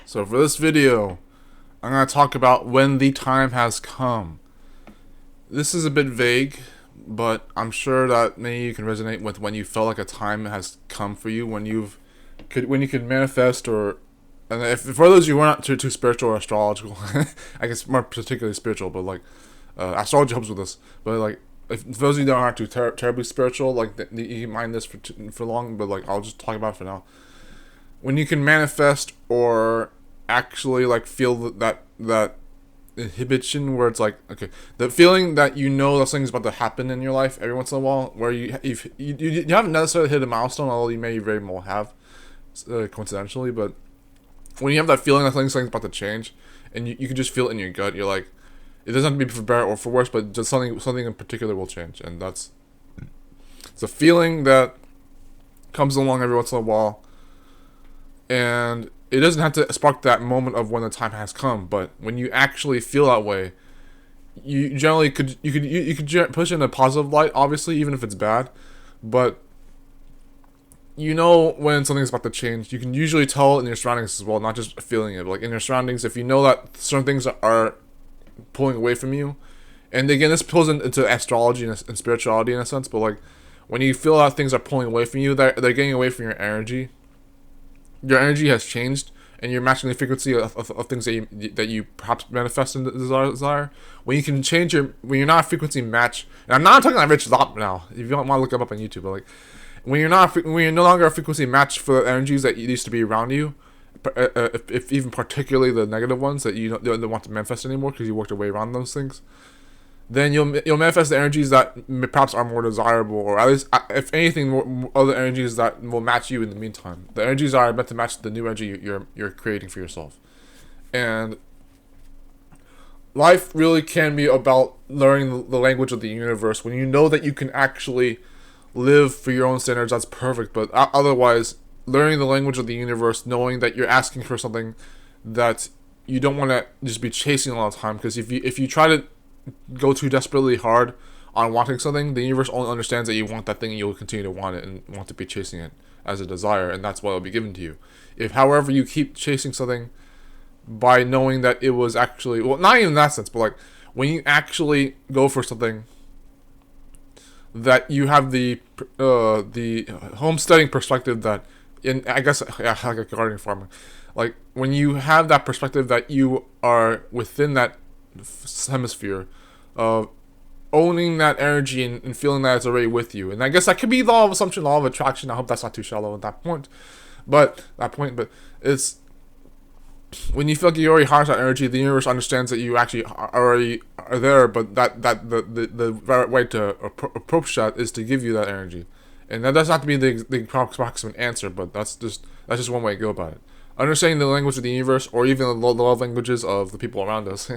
So for this video, I'm going to talk about when the time has come. This is a bit vague, but I'm sure that maybe you can resonate with when you felt like a time has come for you, when you could manifest, or and if for those of you who are not too spiritual or astrological, I guess more particularly spiritual, but like astrology helps with this. But like if for those of you that aren't too terribly spiritual, like you can mind this for long, but like I'll just talk about it for now. When you can manifest or actually like feel that inhibition where it's like, okay, the feeling that you know that something's about to happen in your life every once in a while, where you haven't necessarily hit a milestone, although you may very well have, coincidentally, but when you have that feeling that something's about to change, and you can just feel it in your gut, you're like, it doesn't have to be for better or for worse, but just something in particular will change, and it's a feeling that comes along every once in a while, and it doesn't have to spark that moment of when the time has come, but when you actually feel that way, you generally could push in a positive light, obviously, even if it's bad, but you know when something's about to change. You can usually tell in your surroundings as well, not just feeling it. But like in your surroundings, if you know that certain things are pulling away from you, and again, this pulls into astrology and spirituality in a sense, but like when you feel that things are pulling away from you, they're getting away from your energy. Your energy has changed, and you're matching the frequency of things that you perhaps manifest in the desire. When you can change when you're not a frequency match, and I'm not talking like Rich Lopp now. If you don't want to look him up on YouTube, but like when you're no longer a frequency match for the energies that used to be around you, if even particularly the negative ones that you don't want to manifest anymore because you worked your way around those things, then you'll manifest the energies that perhaps are more desirable, or at least, if anything, other energies that will match you in the meantime. The energies are meant to match the new energy you're creating for yourself. And life really can be about learning the language of the universe. When you know that you can actually live for your own standards, that's perfect. But otherwise, learning the language of the universe, knowing that you're asking for something that you don't want to just be chasing all the time, because if you try to go too desperately hard on wanting something, the universe only understands that you want that thing, and you'll continue to want it and want to be chasing it as a desire, and that's what will be given to you. If, however, you keep chasing something by knowing that it was actually, well, not even in that sense, but like when you actually go for something that you have the homesteading perspective, that in, I guess, yeah, like a gardening farmer, like when you have that perspective that you are within that hemisphere of owning that energy and feeling that it's already with you. And I guess that could be law of assumption, law of attraction. I hope that's not too shallow at that point, but it's when you feel like you already harness that energy, the universe understands that you actually already are there, but that the right way to approach that is to give you that energy. And that doesn't have to be the approximate answer, but that's just one way to go about it. Understanding the language of the universe, or even the love languages of the people around us,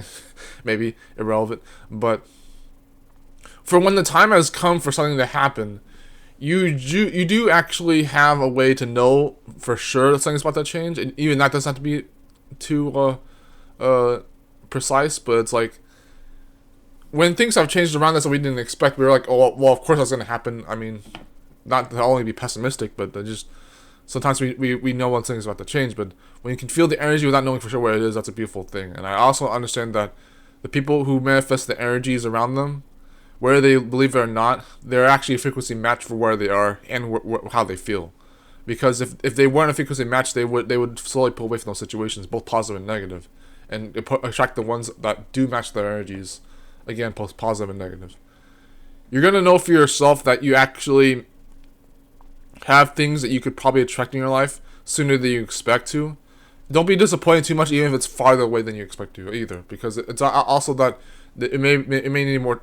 maybe irrelevant, but for when the time has come for something to happen, you do actually have a way to know for sure that something's about to change, and even that doesn't have to be too precise, but it's like when things have changed around us that we didn't expect, we were like, oh well, of course that's going to happen. I mean, not to only be pessimistic, but just sometimes we know when things about to change, but when you can feel the energy without knowing for sure where it is, that's a beautiful thing. And I also understand that the people who manifest the energies around them, whether they believe it or not, they're actually a frequency match for where they are and how they feel. Because if they weren't a frequency match, they would slowly pull away from those situations, both positive and negative, and attract the ones that do match their energies, again, both positive and negative. You're going to know for yourself that you actually have things that you could probably attract in your life sooner than you expect to. Don't be disappointed too much, even if it's farther away than you expect to either, because it's also that it may need more.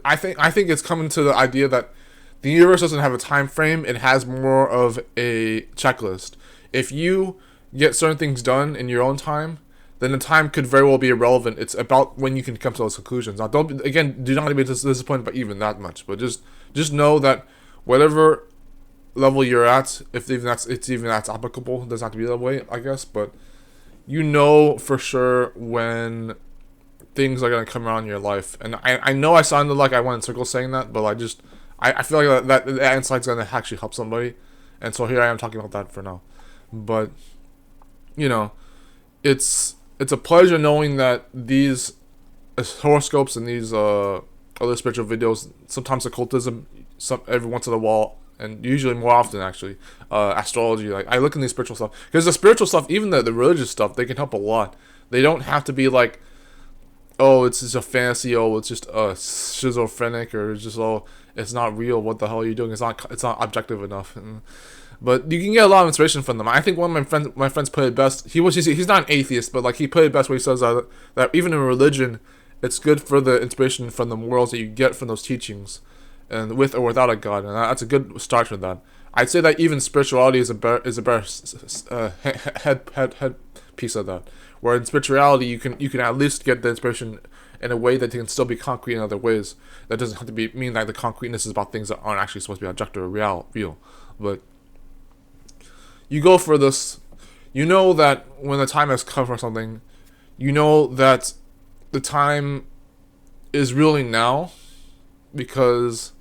I think it's coming to the idea that the universe doesn't have a time frame; it has more of a checklist. If you get certain things done in your own time, then the time could very well be irrelevant. It's about when you can come to those conclusions. Now, do not be disappointed by even that much, but just know that whatever level you're at, if even that's applicable, it doesn't have to be that way, I guess, but you know for sure when things are going to come around in your life. And I know I sounded like I went in circles saying that, but I feel like that insight's going to actually help somebody, and so here I am talking about that for now. But you know, it's a pleasure knowing that these horoscopes and these other spiritual videos, sometimes occultism, every once in a while, and usually more often actually, astrology. Like I look in these spiritual stuff because the spiritual stuff, even the religious stuff, they can help a lot. They don't have to be like, oh, it's just a fantasy. Oh, it's just schizophrenic, or it's just, oh, it's not real. What the hell are you doing? It's not objective enough. But you can get a lot of inspiration from them. I think one of my friends put it best. He's not an atheist, but like he put it best where he says that even in religion, it's good for the inspiration from the morals that you get from those teachings, and with or without a god, and that's a good start for that. I'd say that even spirituality is a better head piece of that. Where in spirituality, you can at least get the inspiration in a way that can still be concrete in other ways. That doesn't have to mean that the concreteness is about things that aren't actually supposed to be objective or real. But you go for this. You know that when the time has come for something, you know that the time is really now, because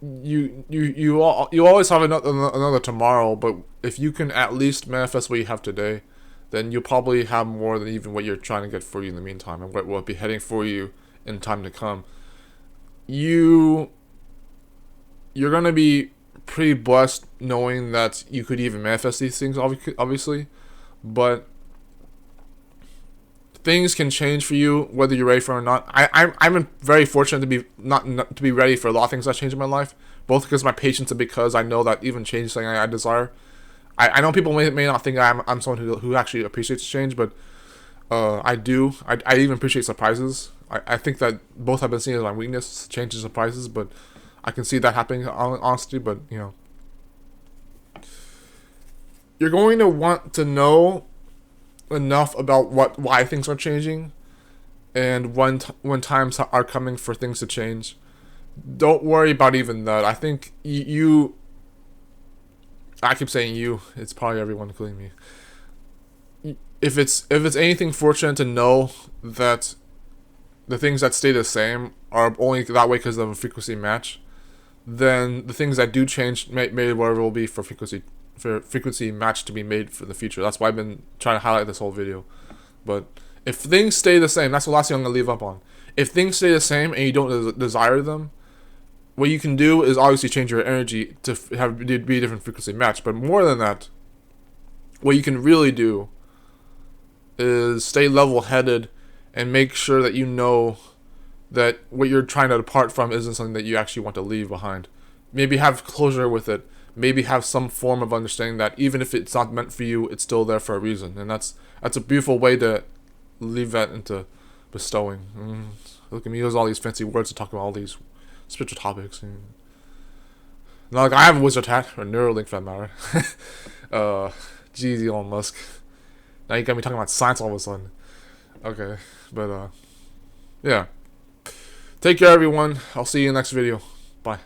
you always have another tomorrow. But if you can at least manifest what you have today, then you'll probably have more than even what you're trying to get for you in the meantime, and what will be heading for you in time to come. You're gonna be pretty blessed knowing that you could even manifest these things, obviously, but things can change for you whether you're ready for it or not. I'm very fortunate to be not to be ready for a lot of things that change in my life, both because of my patience and because I know that even change is something I desire. I know people may not think I'm someone who actually appreciates change, but I do. I even appreciate surprises. I think that both have been seen as my weakness, change and surprises, but I can see that happening, honestly. But you're going to want to know enough about why things are changing, and when times are coming for things to change. Don't worry about even that. I think you. I keep saying you. It's probably everyone, including me. If it's anything fortunate to know that the things that stay the same are only that way because of a frequency match, then the things that do change may whatever will be for frequency match to be made for the future. That's why I've been trying to highlight this whole video. But if things stay the same, that's the last thing I'm gonna leave up on. If things stay the same and you don't desire them, what you can do is obviously change your energy to be a different frequency match. But more than that, what you can really do is stay level-headed and make sure that you know that what you're trying to depart from isn't something that you actually want to leave behind. Maybe have closure with it. Maybe have some form of understanding that even if it's not meant for you, it's still there for a reason. And that's a beautiful way to leave that into bestowing. Look at me, use all these fancy words to talk about all these spiritual topics. Now, like, I have a wizard hat, or Neuralink for that matter. Jeez, Elon Musk. Now you got me talking about science all of a sudden. Okay, but yeah. Take care, everyone. I'll see you in the next video. Bye.